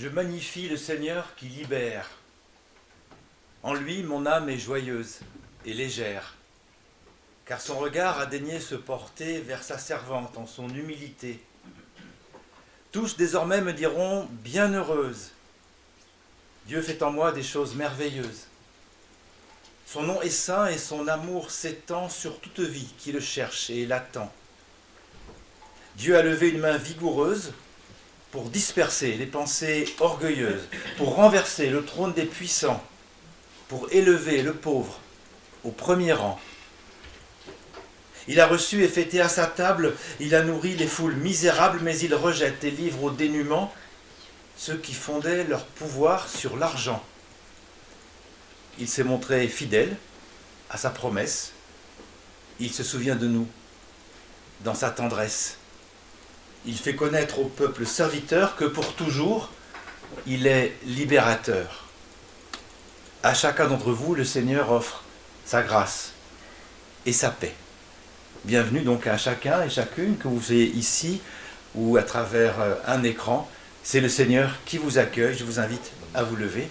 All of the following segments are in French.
Je magnifie le Seigneur qui libère. En lui, mon âme est joyeuse et légère, car son regard a daigné se porter vers sa servante en son humilité. Tous désormais me diront « Bienheureuse ». Dieu fait en moi des choses merveilleuses. Son nom est saint et son amour s'étend sur toute vie qui le cherche et l'attend. Dieu a levé une main vigoureuse pour disperser les pensées orgueilleuses, pour renverser le trône des puissants, pour élever le pauvre au premier rang. Il a reçu et fêté à sa table, il a nourri les foules misérables, mais il rejette et livre au dénuement ceux qui fondaient leur pouvoir sur l'argent. Il s'est montré fidèle à sa promesse, il se souvient de nous dans sa tendresse. Il fait connaître au peuple serviteur que pour toujours, il est libérateur. À chacun d'entre vous, le Seigneur offre sa grâce et sa paix. Bienvenue donc à chacun et chacune, que vous soyez ici ou à travers un écran. C'est le Seigneur qui vous accueille. Je vous invite à vous lever.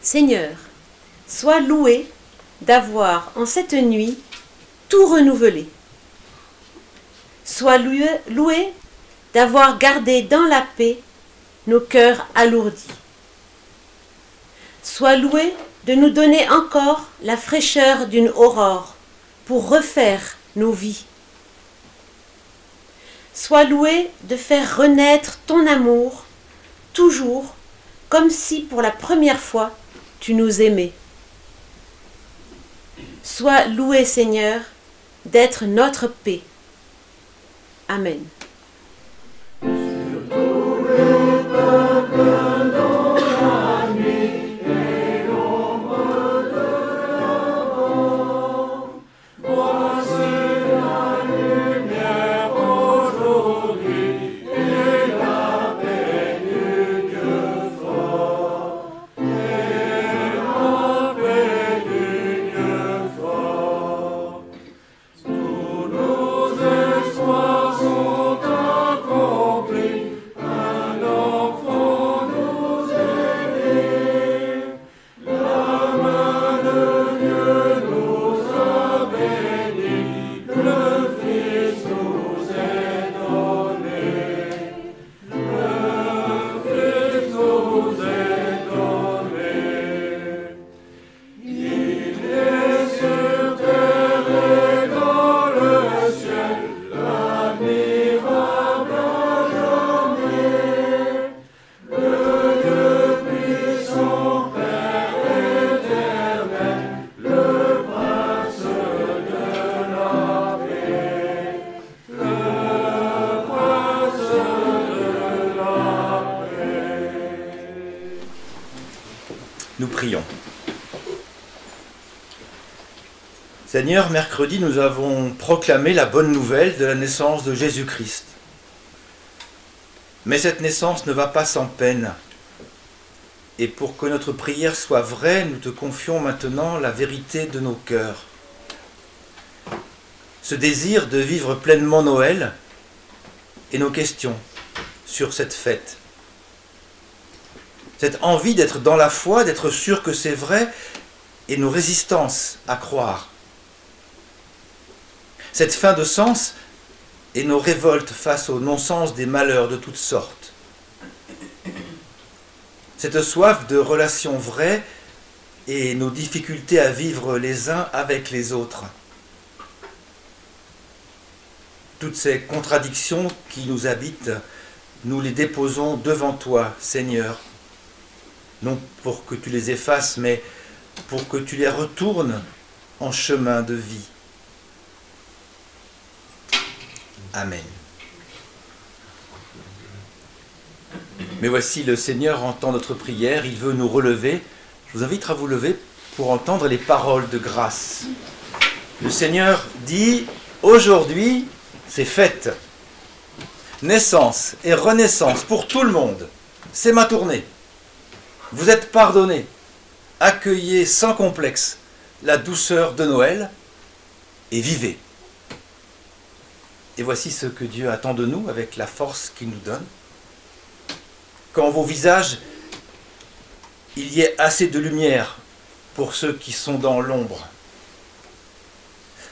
Seigneur, sois loué d'avoir en cette nuit tout renouvelé. Sois loué d'avoir gardé dans la paix nos cœurs alourdis. Sois loué de nous donner encore la fraîcheur d'une aurore pour refaire nos vies. Sois loué de faire renaître ton amour toujours comme si pour la première fois tu nous aimais. Sois loué, Seigneur, d'être notre paix. Amen. Nous prions. Seigneur, mercredi, nous avons proclamé la bonne nouvelle de la naissance de Jésus-Christ. Mais cette naissance ne va pas sans peine. Et pour que notre prière soit vraie, nous te confions maintenant la vérité de nos cœurs. Ce désir de vivre pleinement Noël et nos questions sur cette fête. Cette envie d'être dans la foi, d'être sûr que c'est vrai, et nos résistances à croire. Cette fin de sens et nos révoltes face au non-sens des malheurs de toutes sortes. cette soif de relations vraies et nos difficultés à vivre les uns avec les autres. Toutes ces contradictions qui nous habitent, nous les déposons devant toi, Seigneur, non pour que tu les effaces, mais pour que tu les retournes en chemin de vie. Amen. Mais voici, le Seigneur entend notre prière, il veut nous relever. Je vous invite à vous lever pour entendre les paroles de grâce. Le Seigneur dit, aujourd'hui, c'est fête. Naissance et renaissance pour tout le monde. C'est ma tournée. Vous êtes pardonnés. Accueillez sans complexe la douceur de Noël et vivez. Et voici ce que Dieu attend de nous avec la force qu'il nous donne. Qu'en vos visages, il y ait assez de lumière pour ceux qui sont dans l'ombre.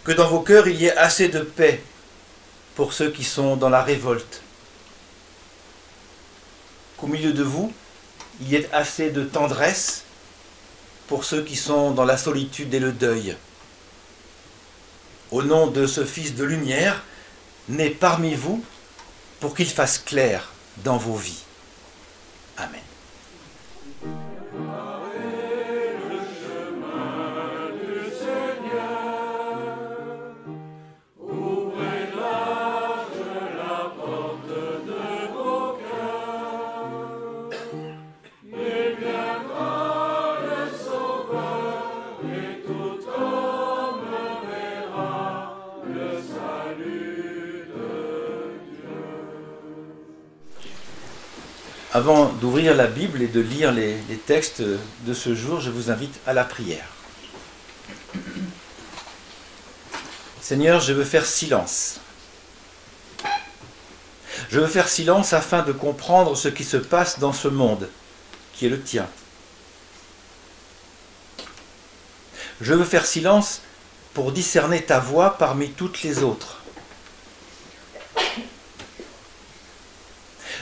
Que dans vos cœurs, il y ait assez de paix pour ceux qui sont dans la révolte. Qu'au milieu de vous, il y ait assez de tendresse pour ceux qui sont dans la solitude et le deuil. Au nom de ce Fils de lumière, né parmi vous, pour qu'il fasse clair dans vos vies. Amen. Avant d'ouvrir la Bible et de lire les textes de ce jour, je vous invite à la prière. Seigneur, je veux faire silence. Je veux faire silence afin de comprendre ce qui se passe dans ce monde, qui est le tien. Je veux faire silence pour discerner ta voix parmi toutes les autres.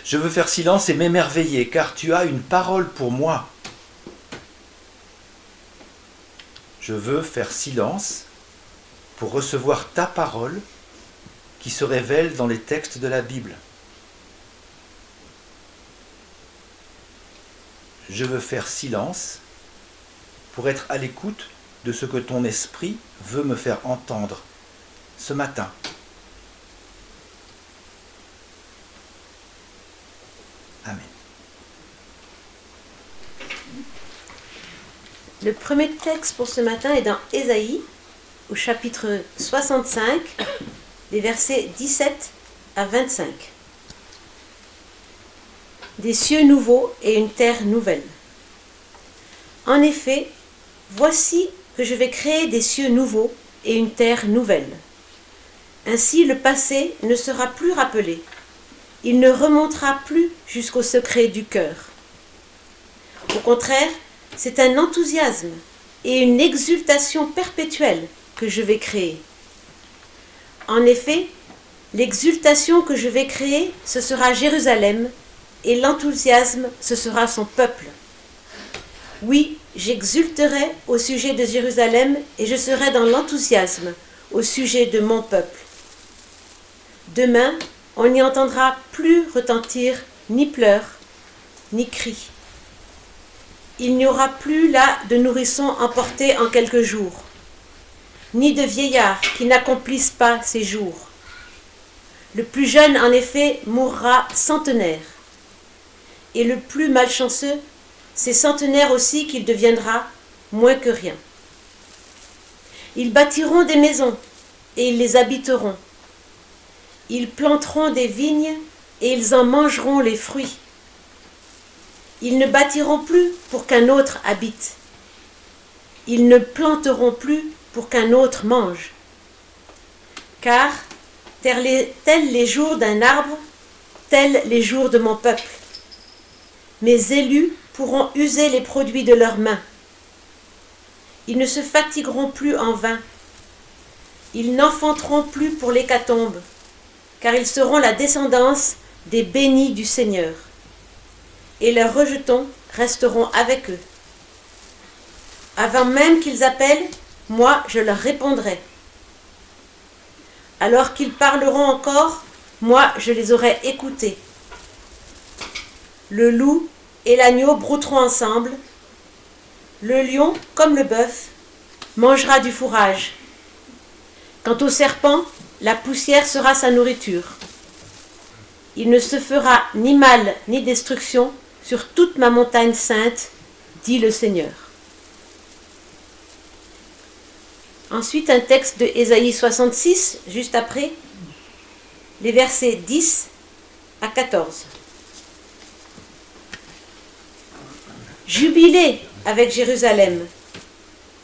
Je veux faire silence et m'émerveiller, car tu as une parole pour moi. Je veux faire silence pour recevoir ta parole qui se révèle dans les textes de la Bible. Je veux faire silence pour être à l'écoute de ce que ton esprit veut me faire entendre ce matin. Amen. Le premier texte pour ce matin est dans Ésaïe, au chapitre 65, les versets 17 à 25. Des cieux nouveaux et une terre nouvelle. En effet, voici que je vais créer des cieux nouveaux et une terre nouvelle. Ainsi le passé ne sera plus rappelé. Il ne remontera plus jusqu'au secret du cœur. Au contraire, c'est un enthousiasme et une exultation perpétuelle que je vais créer. En effet, l'exultation que je vais créer, ce sera Jérusalem, et l'enthousiasme, ce sera son peuple. Oui, j'exulterai au sujet de Jérusalem, et je serai dans l'enthousiasme au sujet de mon peuple. Demain, on n'y entendra plus retentir ni pleurs, ni cris. Il n'y aura plus là de nourrissons emportés en quelques jours, ni de vieillards qui n'accomplissent pas ses jours. Le plus jeune, en effet, mourra centenaire, et le plus malchanceux, c'est centenaire aussi qu'il deviendra, moins que rien. Ils bâtiront des maisons, et ils les habiteront. Ils planteront des vignes, et ils en mangeront les fruits. Ils ne bâtiront plus pour qu'un autre habite. Ils ne planteront plus pour qu'un autre mange. Car, tels les jours d'un arbre, tels les jours de mon peuple. Mes élus pourront user les produits de leurs mains. Ils ne se fatigueront plus en vain. Ils n'enfanteront plus pour l'hécatombe, car ils seront la descendance des bénis du Seigneur. Et leurs rejetons resteront avec eux. Avant même qu'ils appellent, moi je leur répondrai. Alors qu'ils parleront encore, moi je les aurai écoutés. Le loup et l'agneau brouteront ensemble. Le lion, comme le bœuf, mangera du fourrage. Quant au serpent, la poussière sera sa nourriture. Il ne se fera ni mal ni destruction sur toute ma montagne sainte, dit le Seigneur. Ensuite, un texte de Ésaïe 66, juste après, les versets 10 à 14. Jubilez avec Jérusalem,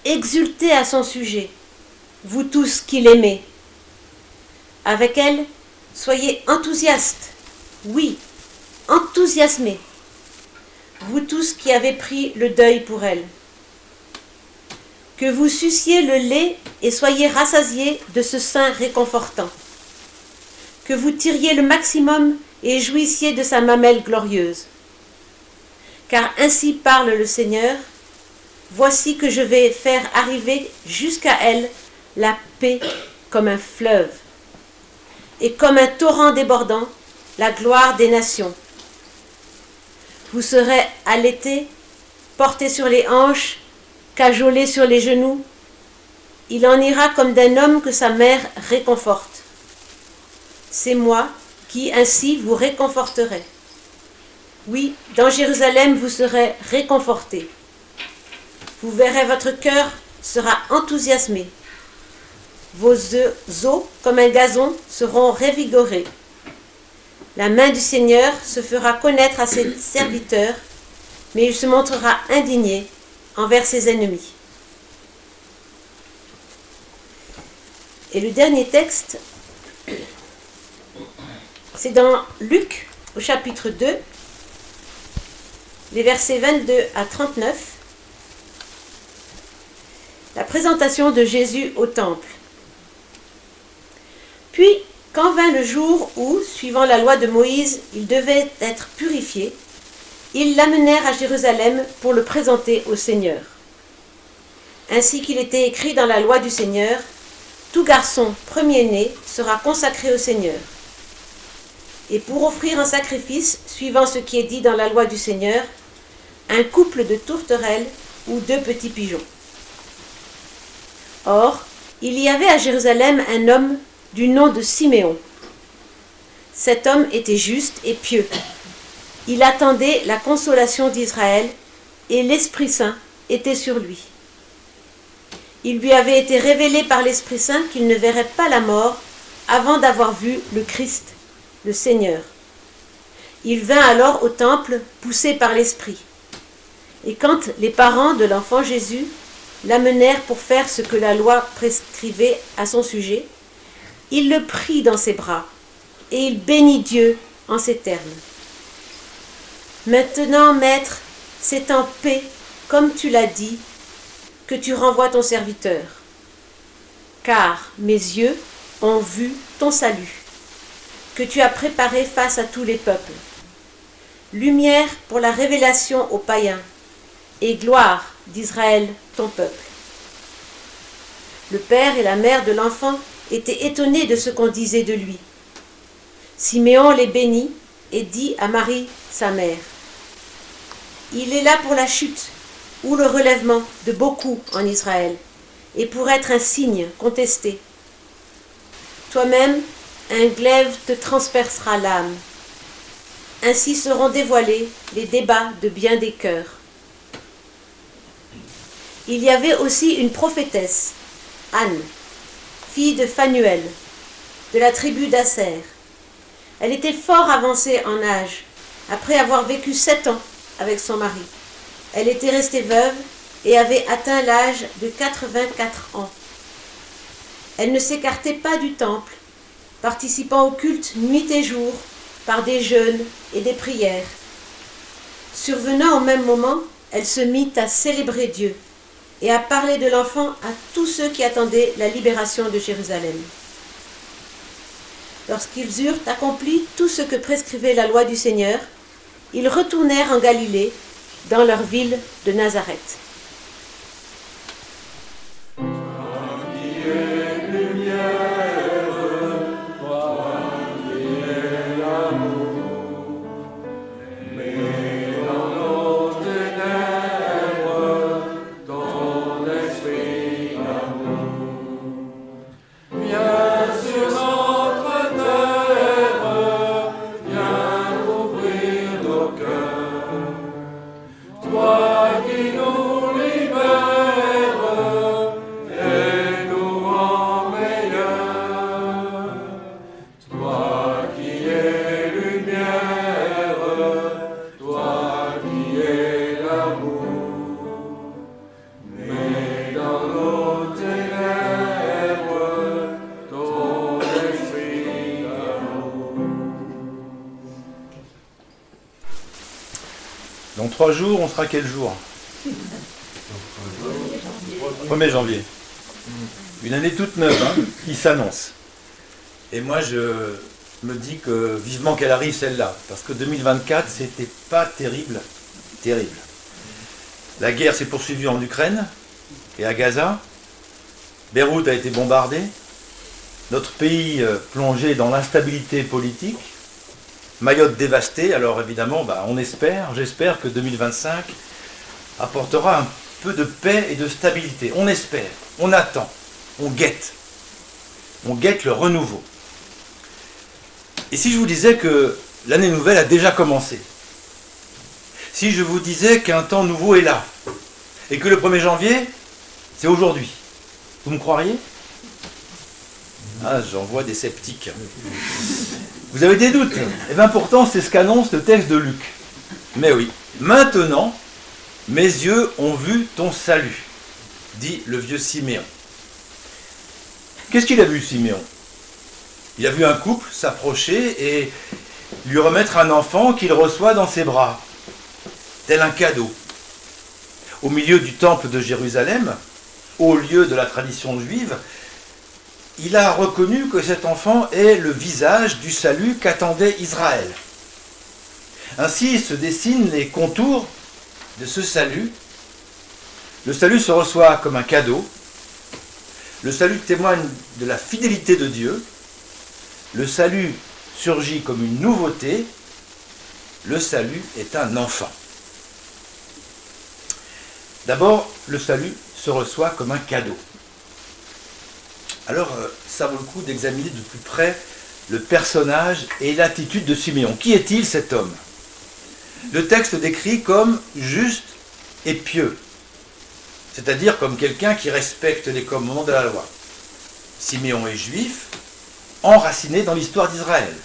exultez à son sujet, vous tous qui l'aimez. Avec elle, soyez enthousiastes, oui, enthousiasmés, vous tous qui avez pris le deuil pour elle. Que vous suciez le lait et soyez rassasiés de ce sein réconfortant. Que vous tiriez le maximum et jouissiez de sa mamelle glorieuse. Car ainsi parle le Seigneur, voici que je vais faire arriver jusqu'à elle la paix comme un fleuve, et comme un torrent débordant, la gloire des nations. Vous serez allaités, portés sur les hanches, cajolés sur les genoux. Il en ira comme d'un homme que sa mère réconforte. C'est moi qui ainsi vous réconforterai. Oui, dans Jérusalem vous serez réconfortés. Vous verrez, votre cœur sera enthousiasmé. Vos os, comme un gazon, seront revigorés. La main du Seigneur se fera connaître à ses serviteurs, mais il se montrera indigné envers ses ennemis. Et le dernier texte, c'est dans Luc, au chapitre 2, les versets 22 à 39, la présentation de Jésus au temple. Puis, quand vint le jour où, suivant la loi de Moïse, il devait être purifié, ils l'amenèrent à Jérusalem pour le présenter au Seigneur. Ainsi qu'il était écrit dans la loi du Seigneur, tout garçon premier-né sera consacré au Seigneur. Et pour offrir un sacrifice, suivant ce qui est dit dans la loi du Seigneur, un couple de tourterelles ou 2 petits pigeons. Or, il y avait à Jérusalem un homme du nom de Siméon. Cet homme était juste et pieux. Il attendait la consolation d'Israël et l'Esprit Saint était sur lui. Il lui avait été révélé par l'Esprit Saint qu'il ne verrait pas la mort avant d'avoir vu le Christ, le Seigneur. Il vint alors au temple poussé par l'Esprit. Et quand les parents de l'enfant Jésus l'amenèrent pour faire ce que la loi prescrivait à son sujet, il le prit dans ses bras et il bénit Dieu en ces termes. Maintenant, Maître, c'est en paix, comme tu l'as dit, que tu renvoies ton serviteur. Car mes yeux ont vu ton salut, que tu as préparé face à tous les peuples. Lumière pour la révélation aux païens, et gloire d'Israël, ton peuple. Le père et la mère de l'enfant étaient étonnés de ce qu'on disait de lui. Siméon les bénit et dit à Marie, sa mère, « Il est là pour la chute ou le relèvement de beaucoup en Israël, et pour être un signe contesté. Toi-même, un glaive te transpercera l'âme. Ainsi seront dévoilés les débats de bien des cœurs. » Il y avait aussi une prophétesse, Anne, fille de Phanuel, de la tribu d'Aser. Elle était fort avancée en âge, après avoir vécu 7 ans avec son mari. Elle était restée veuve et avait atteint l'âge de 84 ans. Elle ne s'écartait pas du temple, participant au culte nuit et jour par des jeûnes et des prières. Survenant au même moment, elle se mit à célébrer Dieu et à parler de l'enfant à tous ceux qui attendaient la libération de Jérusalem. Lorsqu'ils eurent accompli tout ce que prescrivait la loi du Seigneur, ils retournèrent en Galilée, dans leur ville de Nazareth. Dans 3 jours, on sera quel jour? 1er janvier. Une année toute neuve qui s'annonce. Et moi, je me dis que vivement qu'elle arrive celle-là. Parce que 2024, c'était pas terrible. Terrible. La guerre s'est poursuivie en Ukraine et à Gaza. Beyrouth a été bombardée. Notre pays plongé dans l'instabilité politique. Mayotte dévastée, alors évidemment, j'espère que 2025 apportera un peu de paix et de stabilité. On espère, on attend, on guette le renouveau. Et si je vous disais que l'année nouvelle a déjà commencé, si je vous disais qu'un temps nouveau est là, et que le 1er janvier, c'est aujourd'hui, vous me croiriez? Ah, j'en vois des sceptiques. Vous avez des doutes? Eh bien pourtant, c'est ce qu'annonce le texte de Luc. Mais oui, maintenant, mes yeux ont vu ton salut, dit le vieux Siméon. Qu'est-ce qu'il a vu, Siméon? Il a vu un couple s'approcher et lui remettre un enfant qu'il reçoit dans ses bras, tel un cadeau. Au milieu du temple de Jérusalem, au lieu de la tradition juive, il a reconnu que cet enfant est le visage du salut qu'attendait Israël. Ainsi se dessinent les contours de ce salut. Le salut se reçoit comme un cadeau. Le salut témoigne de la fidélité de Dieu. Le salut surgit comme une nouveauté. Le salut est un enfant. D'abord, le salut se reçoit comme un cadeau. Alors, ça vaut le coup d'examiner de plus près le personnage et l'attitude de Siméon. Qui est-il, cet homme? Le texte décrit comme juste et pieux, c'est-à-dire comme quelqu'un qui respecte les commandements de la loi. Siméon est juif, enraciné dans l'histoire d'Israël.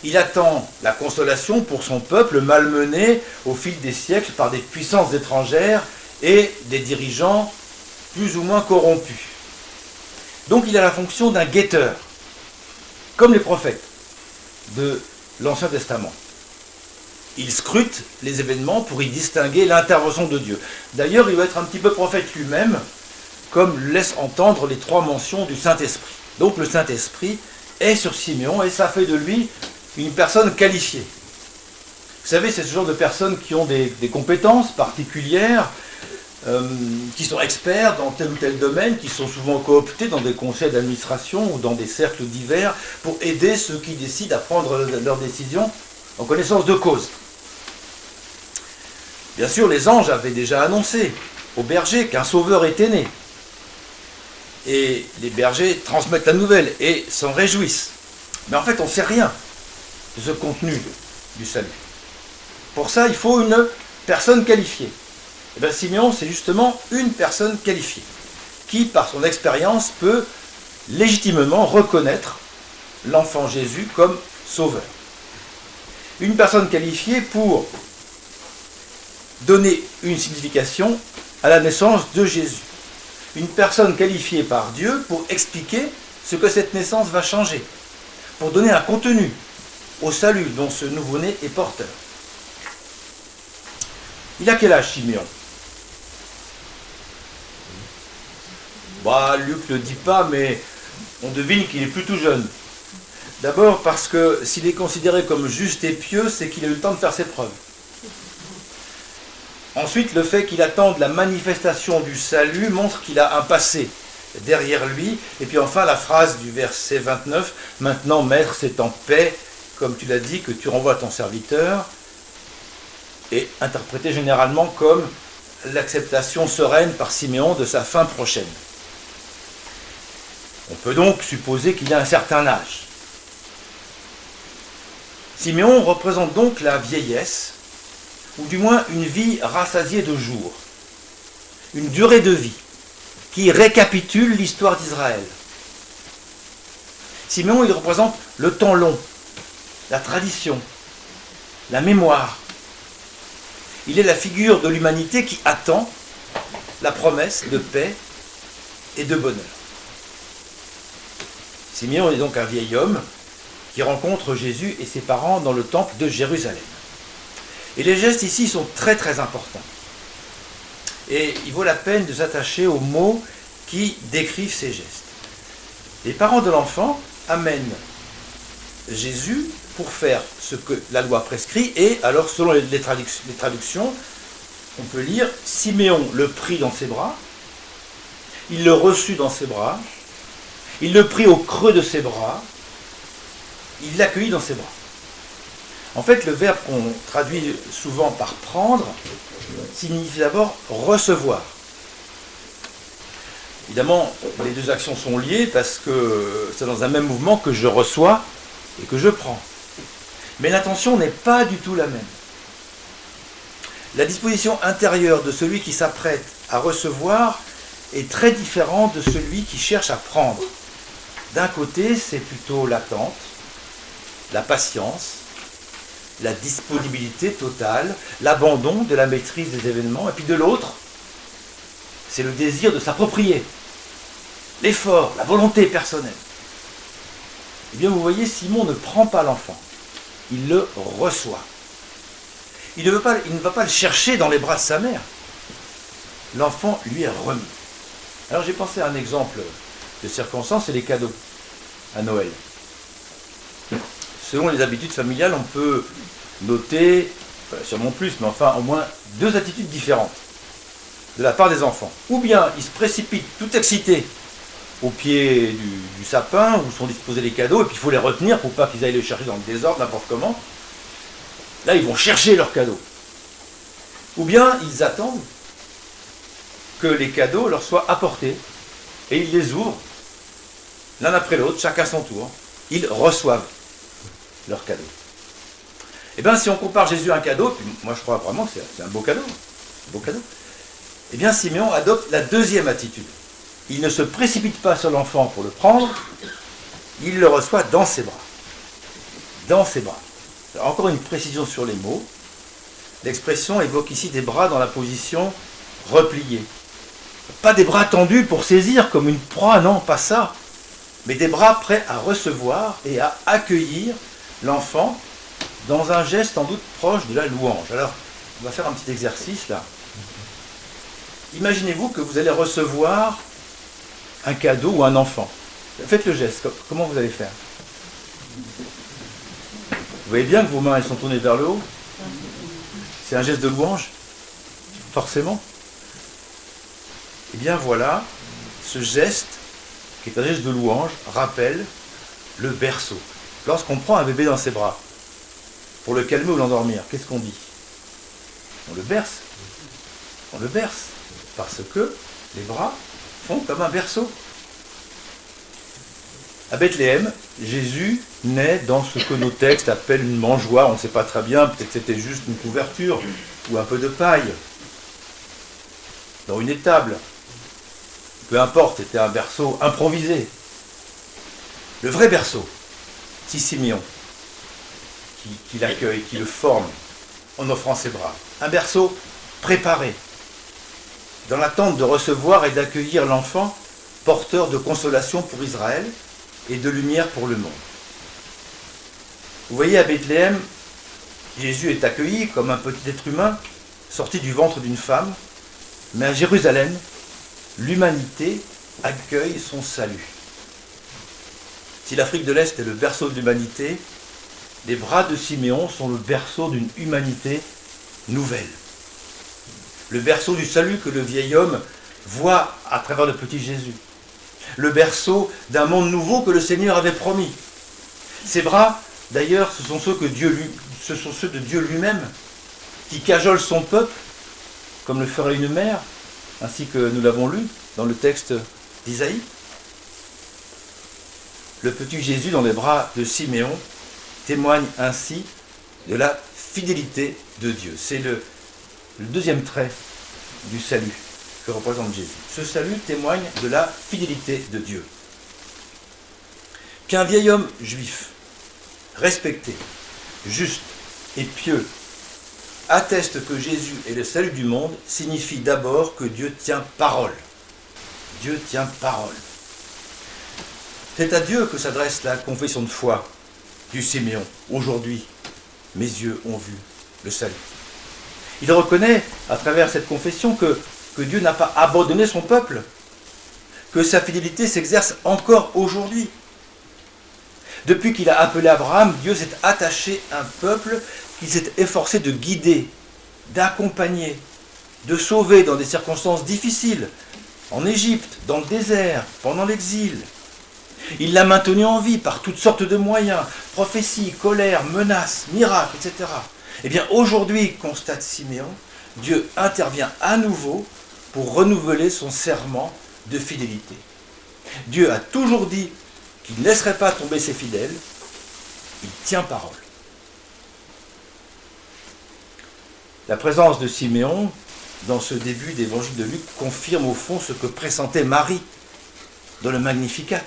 Il attend la consolation pour son peuple malmené au fil des siècles par des puissances étrangères et des dirigeants plus ou moins corrompus. Donc il a la fonction d'un guetteur, comme les prophètes de l'Ancien Testament. Il scrute les événements pour y distinguer l'intervention de Dieu. D'ailleurs, il va être un petit peu prophète lui-même, comme laisse entendre les 3 mentions du Saint-Esprit. Donc le Saint-Esprit est sur Siméon et ça fait de lui une personne qualifiée. Vous savez, c'est ce genre de personnes qui ont des compétences particulières, qui sont experts dans tel ou tel domaine, qui sont souvent cooptés dans des conseils d'administration ou dans des cercles divers pour aider ceux qui décident à prendre leurs décisions en connaissance de cause. Bien sûr, les anges avaient déjà annoncé aux bergers qu'un sauveur était né. Et les bergers transmettent la nouvelle et s'en réjouissent. Mais en fait, on ne sait rien de ce contenu du salut. Pour ça, il faut une personne qualifiée. Et bien, Siméon, c'est justement une personne qualifiée, qui, par son expérience, peut légitimement reconnaître l'enfant Jésus comme sauveur. Une personne qualifiée pour donner une signification à la naissance de Jésus. Une personne qualifiée par Dieu pour expliquer ce que cette naissance va changer, pour donner un contenu au salut dont ce nouveau-né est porteur. Il a quel âge, Siméon? Luc ne le dit pas, mais on devine qu'il est plutôt jeune. D'abord parce que s'il est considéré comme juste et pieux, c'est qu'il a eu le temps de faire ses preuves. Ensuite, le fait qu'il attende la manifestation du salut montre qu'il a un passé derrière lui. Et puis enfin, la phrase du verset 29, « Maintenant, Maître, c'est en paix, comme tu l'as dit, que tu renvoies ton serviteur », est interprétée généralement comme l'acceptation sereine par Siméon de sa fin prochaine. On peut donc supposer qu'il a un certain âge. Siméon représente donc la vieillesse, ou du moins une vie rassasiée de jours, une durée de vie qui récapitule l'histoire d'Israël. Siméon, il représente le temps long, la tradition, la mémoire. Il est la figure de l'humanité qui attend la promesse de paix et de bonheur. Siméon est donc un vieil homme qui rencontre Jésus et ses parents dans le temple de Jérusalem. Et les gestes ici sont très très importants. Et il vaut la peine de s'attacher aux mots qui décrivent ces gestes. Les parents de l'enfant amènent Jésus pour faire ce que la loi prescrit, et alors selon les traductions, on peut lire « Siméon le prit dans ses bras, il le reçut dans ses bras, il le prit au creux de ses bras, il l'accueillit dans ses bras ». En fait, le verbe qu'on traduit souvent par « prendre » signifie d'abord « recevoir ». Évidemment, les deux actions sont liées parce que c'est dans un même mouvement que je reçois et que je prends. Mais l'intention n'est pas du tout la même. La disposition intérieure de celui qui s'apprête à recevoir est très différente de celui qui cherche à prendre. D'un côté, c'est plutôt l'attente, la patience, la disponibilité totale, l'abandon de la maîtrise des événements, et puis de l'autre, c'est le désir de s'approprier, l'effort, la volonté personnelle. Eh bien, vous voyez, Simon ne prend pas l'enfant, il le reçoit. Il ne va pas le chercher dans les bras de sa mère. L'enfant lui est remis. Alors j'ai pensé à un exemple de circonstance, c'est les cadeaux à Noël. Selon les habitudes familiales, on peut noter, sûrement plus, mais enfin au moins deux attitudes différentes de la part des enfants. Ou bien ils se précipitent tout excités au pied du sapin où sont disposés les cadeaux, et puis il faut les retenir pour pas qu'ils aillent les chercher dans le désordre, n'importe comment. Là, ils vont chercher leurs cadeaux. Ou bien ils attendent que les cadeaux leur soient apportés, et ils les ouvrent, l'un après l'autre, chacun son tour. Ils reçoivent leurs cadeaux. Eh bien, si on compare Jésus à un cadeau, puis moi je crois vraiment que c'est un beau cadeau, eh bien Siméon adopte la deuxième attitude. Il ne se précipite pas sur l'enfant pour le prendre, il le reçoit dans ses bras. Dans ses bras. Alors, encore une précision sur les mots. L'expression évoque ici des bras dans la position repliée. Pas des bras tendus pour saisir comme une proie, non, pas ça. Mais des bras prêts à recevoir et à accueillir l'enfant dans un geste sans doute proche de la louange. Alors, on va faire un petit exercice là. Imaginez-vous que vous allez recevoir un cadeau ou un enfant. Faites le geste. Comment vous allez faire? Vous voyez bien que vos mains elles sont tournées vers le haut. C'est un geste de louange, forcément. Eh bien voilà, ce geste, qui est un geste de louange, rappelle le berceau. Lorsqu'on prend un bébé dans ses bras, pour le calmer ou l'endormir, qu'est-ce qu'on dit? On le berce. On le berce. Parce que les bras font comme un berceau. À Bethléem, Jésus naît dans ce que nos textes appellent une mangeoire. On ne sait pas très bien, peut-être c'était juste une couverture ou un peu de paille. Dans une étable. Peu importe, c'était un berceau improvisé. Le vrai berceau, c'est Siméon, qui l'accueille, qui le forme en offrant ses bras. Un berceau préparé, dans l'attente de recevoir et d'accueillir l'enfant, porteur de consolation pour Israël et de lumière pour le monde. Vous voyez, à Bethléem, Jésus est accueilli comme un petit être humain sorti du ventre d'une femme, mais à Jérusalem, l'humanité accueille son salut. Si l'Afrique de l'Est est le berceau de l'humanité, les bras de Siméon sont le berceau d'une humanité nouvelle. le berceau du salut que le vieil homme voit à travers le petit Jésus, le berceau d'un monde nouveau que le Seigneur avait promis. Ces bras, d'ailleurs, ce sont ceux de Dieu lui-même, qui cajole son peuple, comme le ferait une mère, ainsi que nous l'avons lu dans le texte d'Isaïe. Le petit Jésus dans les bras de Siméon témoigne ainsi de la fidélité de Dieu. C'est le deuxième trait du salut que représente Jésus. Ce salut témoigne de la fidélité de Dieu. Qu'un vieil homme juif, respecté, juste et pieux, atteste que Jésus est le salut du monde signifie d'abord que Dieu tient parole. Dieu tient parole. C'est à Dieu que s'adresse la confession de foi du Siméon. Aujourd'hui, mes yeux ont vu le salut. Il reconnaît à travers cette confession que Dieu n'a pas abandonné son peuple, que sa fidélité s'exerce encore aujourd'hui. Depuis qu'il a appelé Abraham, Dieu s'est attaché à un peuple qu'il s'est efforcé de guider, d'accompagner, de sauver dans des circonstances difficiles, en Égypte, dans le désert, pendant l'exil. Il l'a maintenu en vie par toutes sortes de moyens, prophéties, colères, menaces, miracles, etc. Eh bien, aujourd'hui, constate Siméon, Dieu intervient à nouveau pour renouveler son serment de fidélité. Dieu a toujours dit qu'il ne laisserait pas tomber ses fidèles, il tient parole. La présence de Siméon dans ce début d'évangile de Luc confirme au fond ce que pressentait Marie dans le Magnificat.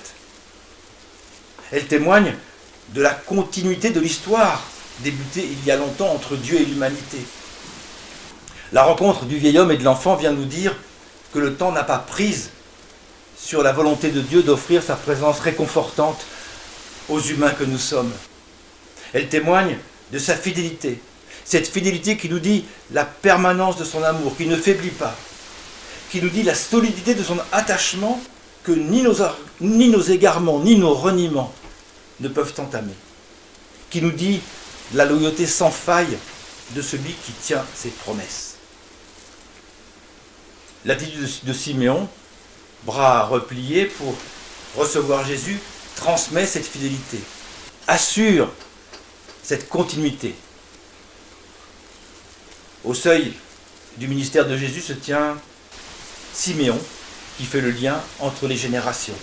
Elle témoigne de la continuité de l'histoire débutée il y a longtemps entre Dieu et l'humanité. La rencontre du vieil homme et de l'enfant vient nous dire que le temps n'a pas prise sur la volonté de Dieu d'offrir sa présence réconfortante aux humains que nous sommes. Elle témoigne de sa fidélité, cette fidélité qui nous dit la permanence de son amour, qui ne faiblit pas, qui nous dit la solidité de son attachement que ni nos égarements, ni nos reniements ne peuvent entamer, qui nous dit la loyauté sans faille de celui qui tient ses promesses. L'attitude de Siméon, bras repliés pour recevoir Jésus, transmet cette fidélité, assure cette continuité. Au seuil du ministère de Jésus se tient Siméon, qui fait le lien entre les générations,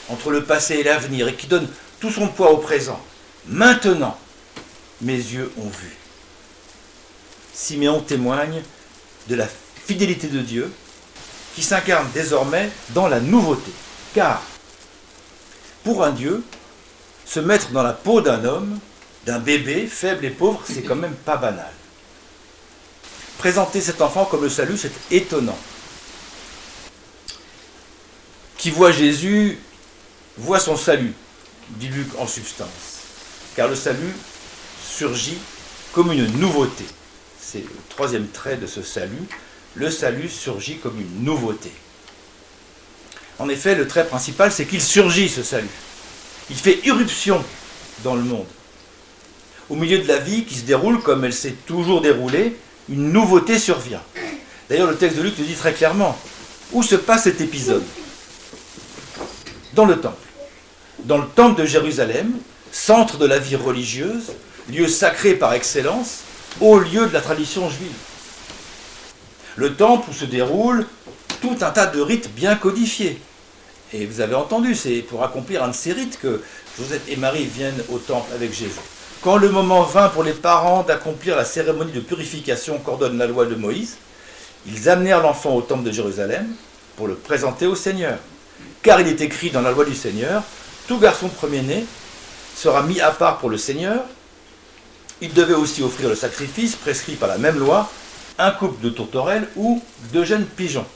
entre le passé et l'avenir, et qui donne tout son poids au présent. Maintenant, mes yeux ont vu. Siméon témoigne de la fidélité de Dieu, qui s'incarne désormais dans la nouveauté. Car, pour un Dieu, se mettre dans la peau d'un homme, d'un bébé faible et pauvre, c'est quand même pas banal. Présenter cet enfant comme le salut, c'est étonnant. Qui voit Jésus, voit son salut, dit Luc en substance. Car le salut surgit comme une nouveauté. C'est le troisième trait de ce salut. Le salut surgit comme une nouveauté. En effet, le trait principal, c'est qu'il surgit, ce salut. Il fait irruption dans le monde. Au milieu de la vie qui se déroule comme elle s'est toujours déroulée, une nouveauté survient. D'ailleurs, le texte de Luc le dit très clairement. Où se passe cet épisode ? Dans le temple. Dans le temple de Jérusalem, centre de la vie religieuse, lieu sacré par excellence, haut lieu de la tradition juive. Le temple où se déroule tout un tas de rites bien codifiés. Et vous avez entendu, c'est pour accomplir un de ces rites que Joseph et Marie viennent au temple avec Jésus. Quand le moment vint pour les parents d'accomplir la cérémonie de purification qu'ordonne la loi de Moïse, ils amenèrent l'enfant au temple de Jérusalem pour le présenter au Seigneur. Car il est écrit dans la loi du Seigneur, tout garçon premier-né sera mis à part pour le Seigneur. Il devait aussi offrir le sacrifice prescrit par la même loi, un couple de tourterelles ou 2 jeunes pigeons.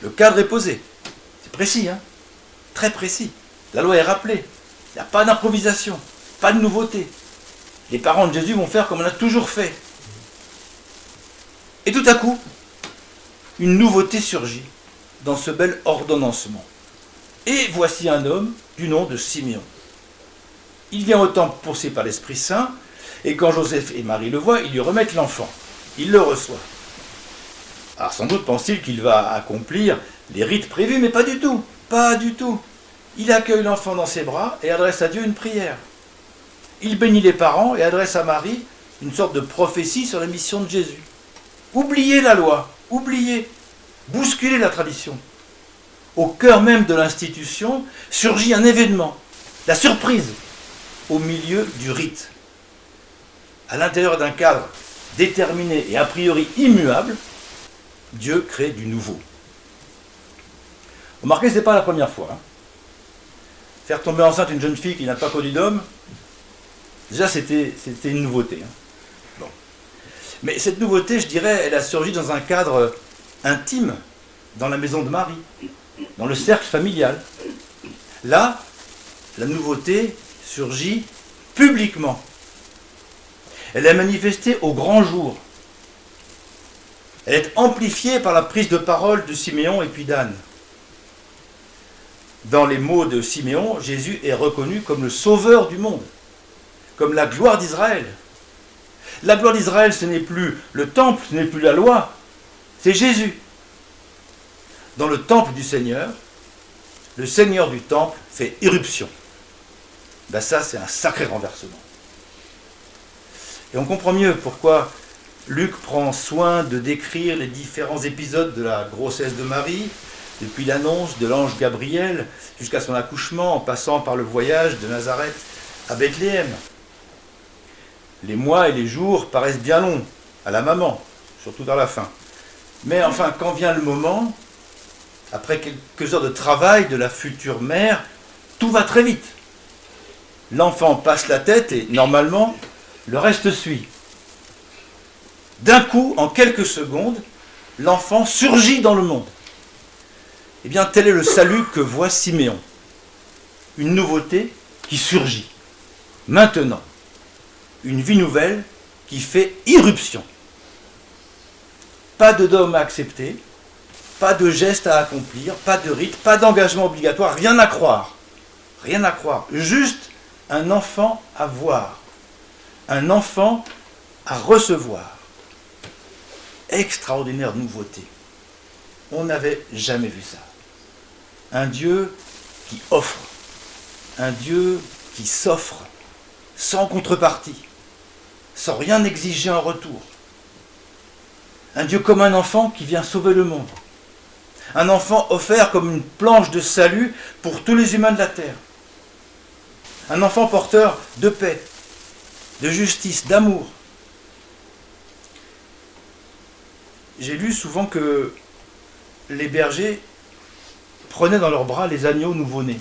Le cadre est posé. C'est précis, hein ? Très précis. La loi est rappelée. Il n'y a pas d'improvisation, pas de nouveauté. Les parents de Jésus vont faire comme on a toujours fait. Et tout à coup, une nouveauté surgit dans ce bel ordonnancement. Et voici un homme du nom de Siméon. Il vient au temple poussé par l'Esprit Saint, et quand Joseph et Marie le voient, ils lui remettent l'enfant. Ils le reçoivent. Alors sans doute pense-t-il qu'il va accomplir les rites prévus, mais pas du tout, pas du tout. Il accueille l'enfant dans ses bras et adresse à Dieu une prière. Il bénit les parents et adresse à Marie une sorte de prophétie sur la mission de Jésus. Oubliez la loi, oubliez, bousculez la tradition. Au cœur même de l'institution surgit un événement, la surprise, au milieu du rite. À l'intérieur d'un cadre déterminé et a priori immuable, Dieu crée du nouveau. Remarquez, ce n'est pas la première fois. Faire tomber enceinte une jeune fille qui n'a pas connu d'homme, déjà c'était une nouveauté. Bon. Mais cette nouveauté, je dirais, elle a surgi dans un cadre intime, dans la maison de Marie, dans le cercle familial. Là, la nouveauté surgit publiquement. Elle est manifestée au grand jour. Elle est amplifiée par la prise de parole de Siméon et puis d'Anne. Dans les mots de Siméon, Jésus est reconnu comme le sauveur du monde, comme la gloire d'Israël. La gloire d'Israël, ce n'est plus le temple, ce n'est plus la loi, c'est Jésus. Dans le temple du Seigneur, le Seigneur du temple fait irruption. Ben ça, c'est un sacré renversement. Et on comprend mieux pourquoi Luc prend soin de décrire les différents épisodes de la grossesse de Marie, depuis l'annonce de l'ange Gabriel jusqu'à son accouchement, en passant par le voyage de Nazareth à Bethléem. Les mois et les jours paraissent bien longs à la maman, surtout dans la fin. Mais enfin, quand vient le moment, après quelques heures de travail de la future mère, tout va très vite. L'enfant passe la tête et, normalement, le reste suit. D'un coup, en quelques secondes, l'enfant surgit dans le monde. Eh bien, tel est le salut que voit Siméon. Une nouveauté qui surgit. Maintenant, une vie nouvelle qui fait irruption. Pas de dogme à accepter, pas de geste à accomplir, pas de rite, pas d'engagement obligatoire, rien à croire. Rien à croire. Juste un enfant à voir. Un enfant à recevoir. Extraordinaire nouveauté. On n'avait jamais vu ça. Un Dieu qui offre. Un Dieu qui s'offre sans contrepartie, sans rien exiger en retour. Un Dieu comme un enfant qui vient sauver le monde. Un enfant offert comme une planche de salut pour tous les humains de la terre. Un enfant porteur de paix, de justice, d'amour. J'ai lu souvent que les bergers prenaient dans leurs bras les agneaux nouveau-nés.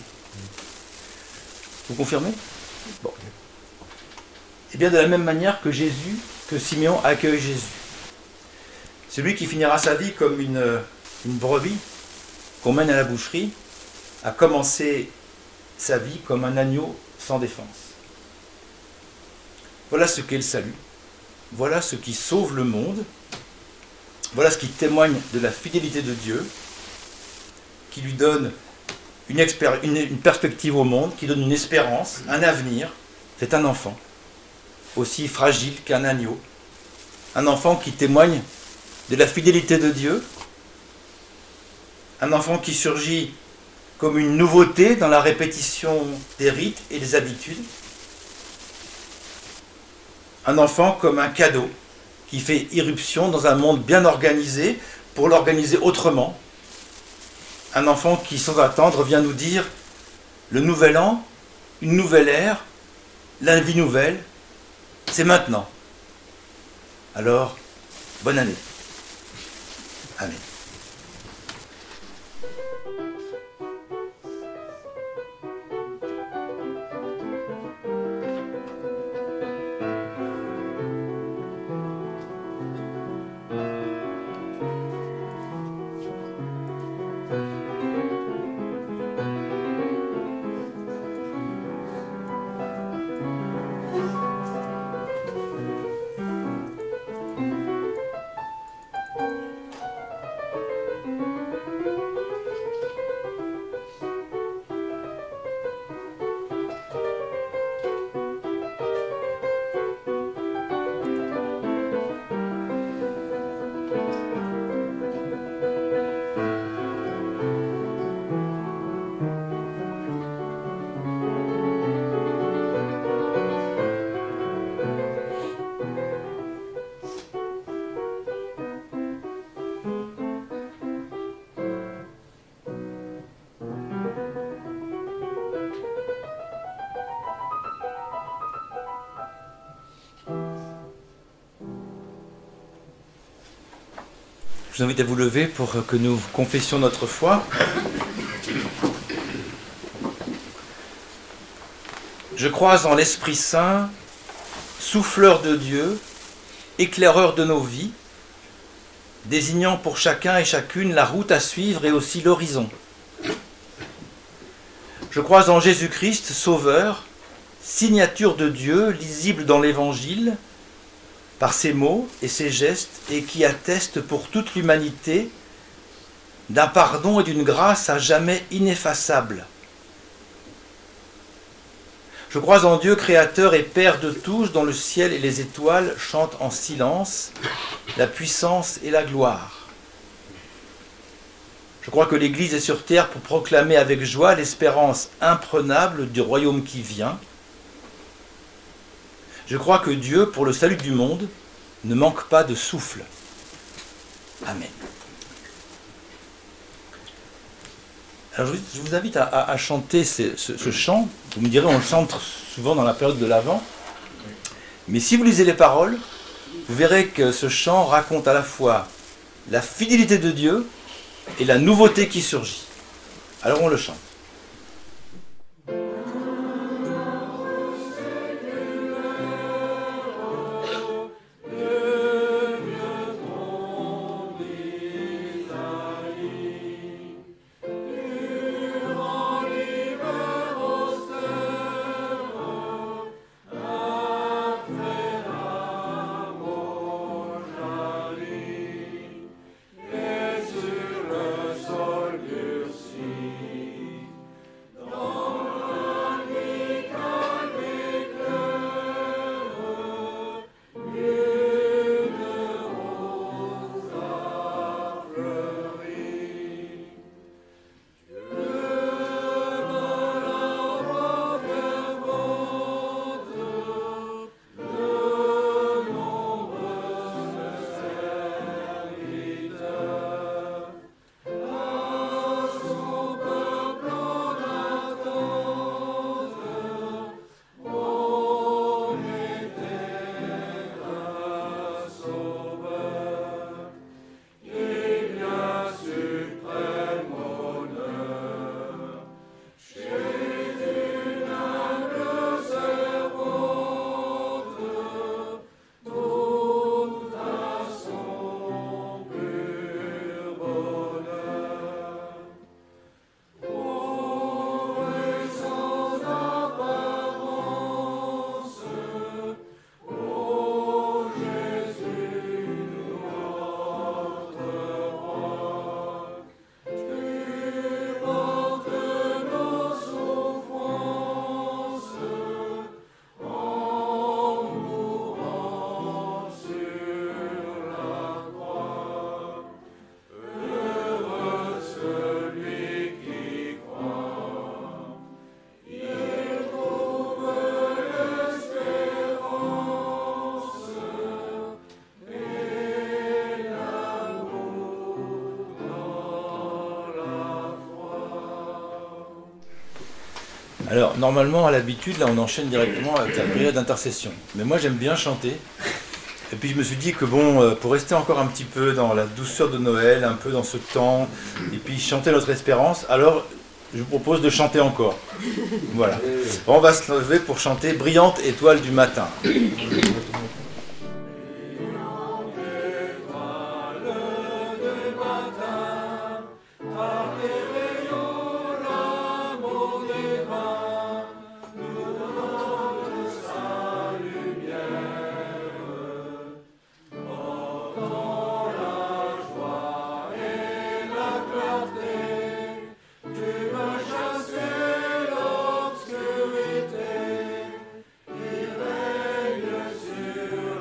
Vous confirmez ? Bon. Et bien de la même manière que Siméon accueille Jésus. Celui qui finira sa vie comme une brebis qu'on mène à la boucherie, a commencé sa vie comme un agneau sans défense. Voilà ce qu'est le salut. Voilà ce qui sauve le monde. Voilà ce qui témoigne de la fidélité de Dieu, qui lui donne une perspective au monde, qui donne une espérance, un avenir. C'est un enfant, aussi fragile qu'un agneau. Un enfant qui témoigne de la fidélité de Dieu. Un enfant qui surgit comme une nouveauté dans la répétition des rites et des habitudes. Un enfant comme un cadeau qui fait irruption dans un monde bien organisé pour l'organiser autrement. Un enfant qui, sans attendre, vient nous dire le nouvel an, une nouvelle ère, la vie nouvelle, c'est maintenant. Alors, bonne année. Amen. Je vous invite à vous lever pour que nous confessions notre foi. Je crois en l'Esprit Saint, souffleur de Dieu, éclaireur de nos vies, désignant pour chacun et chacune la route à suivre et aussi l'horizon. Je crois en Jésus-Christ, Sauveur, signature de Dieu, lisible dans l'Évangile, par ses mots et ses gestes, et qui atteste pour toute l'humanité d'un pardon et d'une grâce à jamais ineffaçables. Je crois en Dieu, Créateur et Père de tous, dont le ciel et les étoiles chantent en silence la puissance et la gloire. Je crois que l'Église est sur terre pour proclamer avec joie l'espérance imprenable du royaume qui vient. Je crois que Dieu, pour le salut du monde, ne manque pas de souffle. Amen. Alors je vous invite à chanter ce chant. Vous me direz, on le chante souvent dans la période de l'Avent. Mais si vous lisez les paroles, vous verrez que ce chant raconte à la fois la fidélité de Dieu et la nouveauté qui surgit. Alors on le chante. Alors, normalement, à l'habitude, là, on enchaîne directement avec la période d'intercession. Mais moi, j'aime bien chanter. Et puis, je me suis dit que, bon, pour rester encore un petit peu dans la douceur de Noël, un peu dans ce temps, et puis chanter notre espérance, alors, je vous propose de chanter encore. Voilà. On va se lever pour chanter « Brillante étoile du matin ». L'obscurité, il règne sur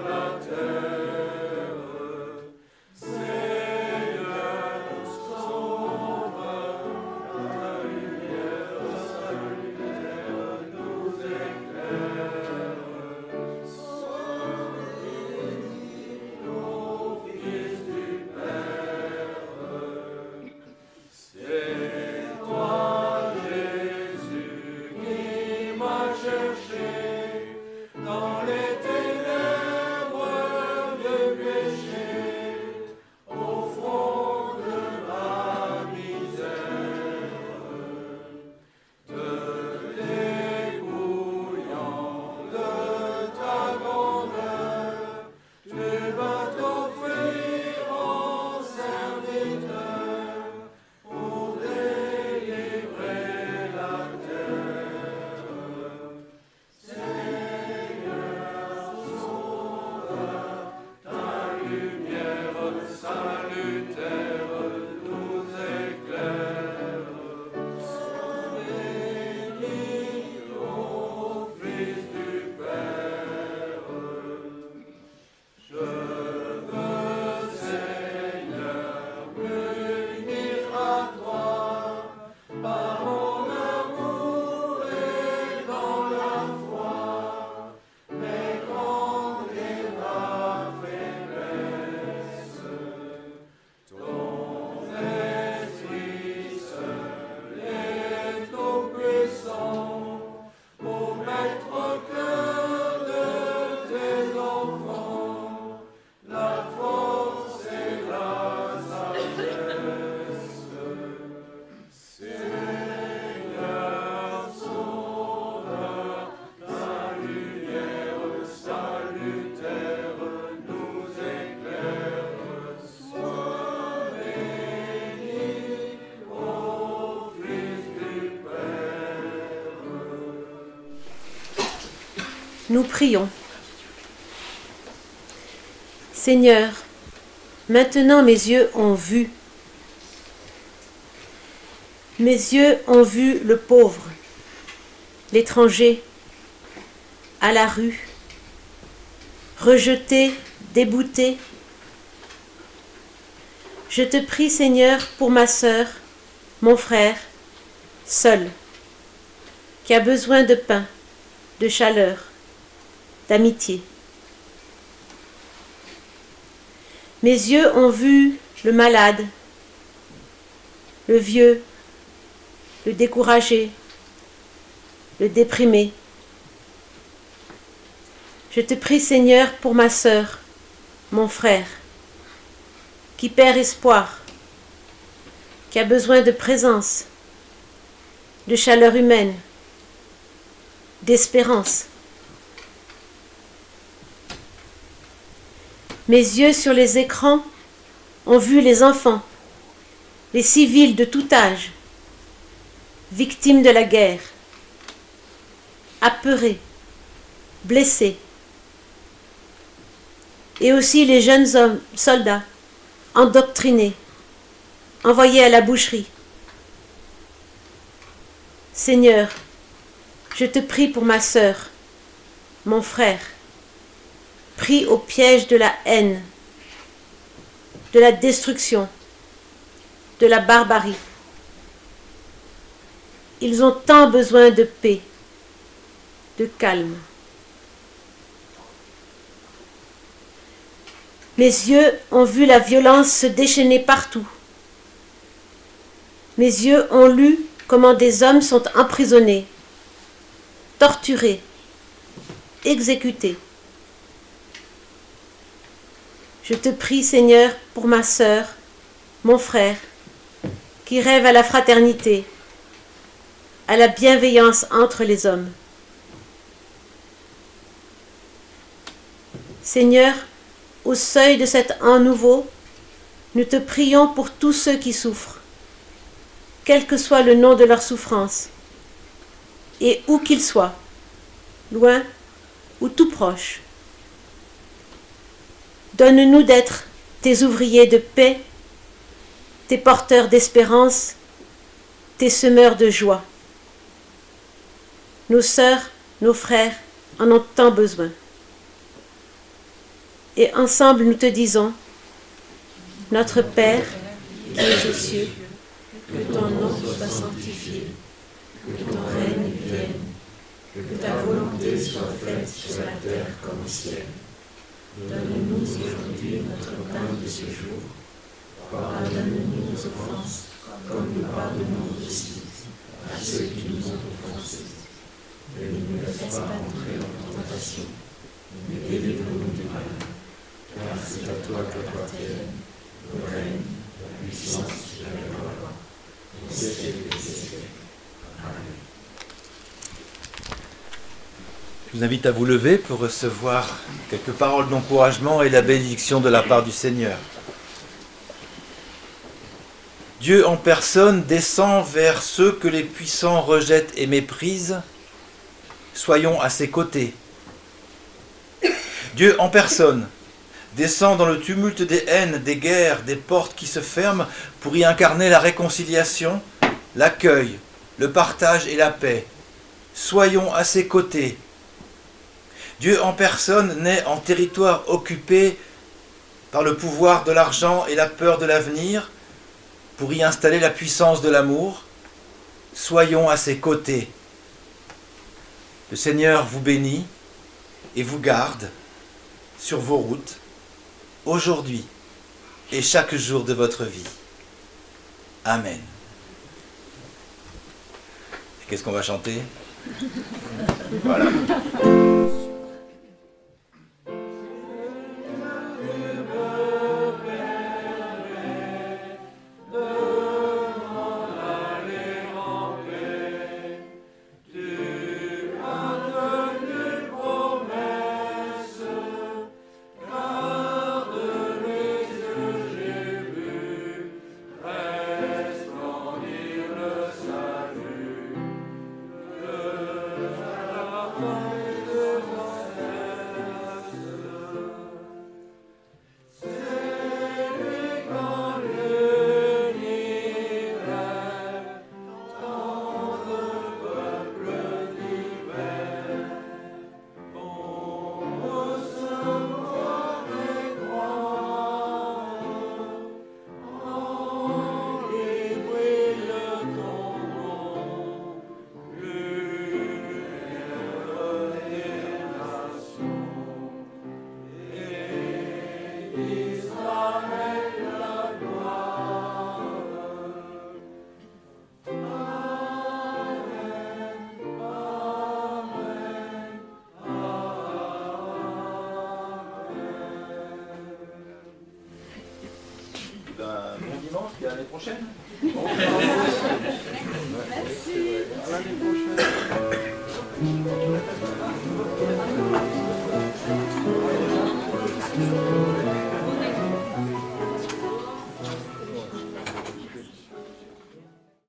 Nous prions. Seigneur, maintenant mes yeux ont vu. Mes yeux ont vu le pauvre, l'étranger, à la rue, rejeté, débouté. Je te prie, Seigneur, pour ma sœur, mon frère, seul, qui a besoin de pain, de chaleur, d'amitié. Mes yeux ont vu le malade, le vieux, le découragé, le déprimé. Je te prie, Seigneur, pour ma sœur, mon frère, qui perd espoir, qui a besoin de présence, de chaleur humaine, d'espérance. Mes yeux sur les écrans ont vu les enfants, les civils de tout âge, victimes de la guerre, apeurés, blessés, et aussi les jeunes hommes, soldats, endoctrinés, envoyés à la boucherie. Seigneur, je te prie pour ma sœur, mon frère, pris au piège de la haine, de la destruction, de la barbarie. Ils ont tant besoin de paix, de calme. Mes yeux ont vu la violence se déchaîner partout. Mes yeux ont lu comment des hommes sont emprisonnés, torturés, exécutés. Je te prie, Seigneur, pour ma sœur, mon frère, qui rêve à la fraternité, à la bienveillance entre les hommes. Seigneur, au seuil de cet an nouveau, nous te prions pour tous ceux qui souffrent, quel que soit le nom de leur souffrance, et où qu'ils soient, loin ou tout proche. Donne-nous d'être tes ouvriers de paix, tes porteurs d'espérance, tes semeurs de joie. Nos sœurs, nos frères en ont tant besoin. Et ensemble nous te disons, notre Père, qui es aux cieux, que ton nom soit sanctifié, que ton règne vienne, que ta volonté soit faite sur la terre comme au ciel. Donne-nous aujourd'hui notre pain de ce jour. Pardonne-nous nos offenses, comme nous pardonnons aussi à ceux qui nous ont offensés. Ne nous laisse pas entrer en tentation, mais délivre-nous du mal. Car c'est à toi qu'appartiennent le règne, la puissance et la gloire, au siècle des siècles. Amen. Je vous invite à vous lever pour recevoir quelques paroles d'encouragement et la bénédiction de la part du Seigneur. Dieu en personne descend vers ceux que les puissants rejettent et méprisent. Soyons à ses côtés. Dieu en personne descend dans le tumulte des haines, des guerres, des portes qui se ferment pour y incarner la réconciliation, l'accueil, le partage et la paix. Soyons à ses côtés. Dieu en personne naît en territoire occupé par le pouvoir de l'argent et la peur de l'avenir pour y installer la puissance de l'amour. Soyons à ses côtés. Le Seigneur vous bénit et vous garde sur vos routes, aujourd'hui et chaque jour de votre vie. Amen. Et qu'est-ce qu'on va chanter? Voilà. Amen. prochaine. Merci. À l'année prochaine.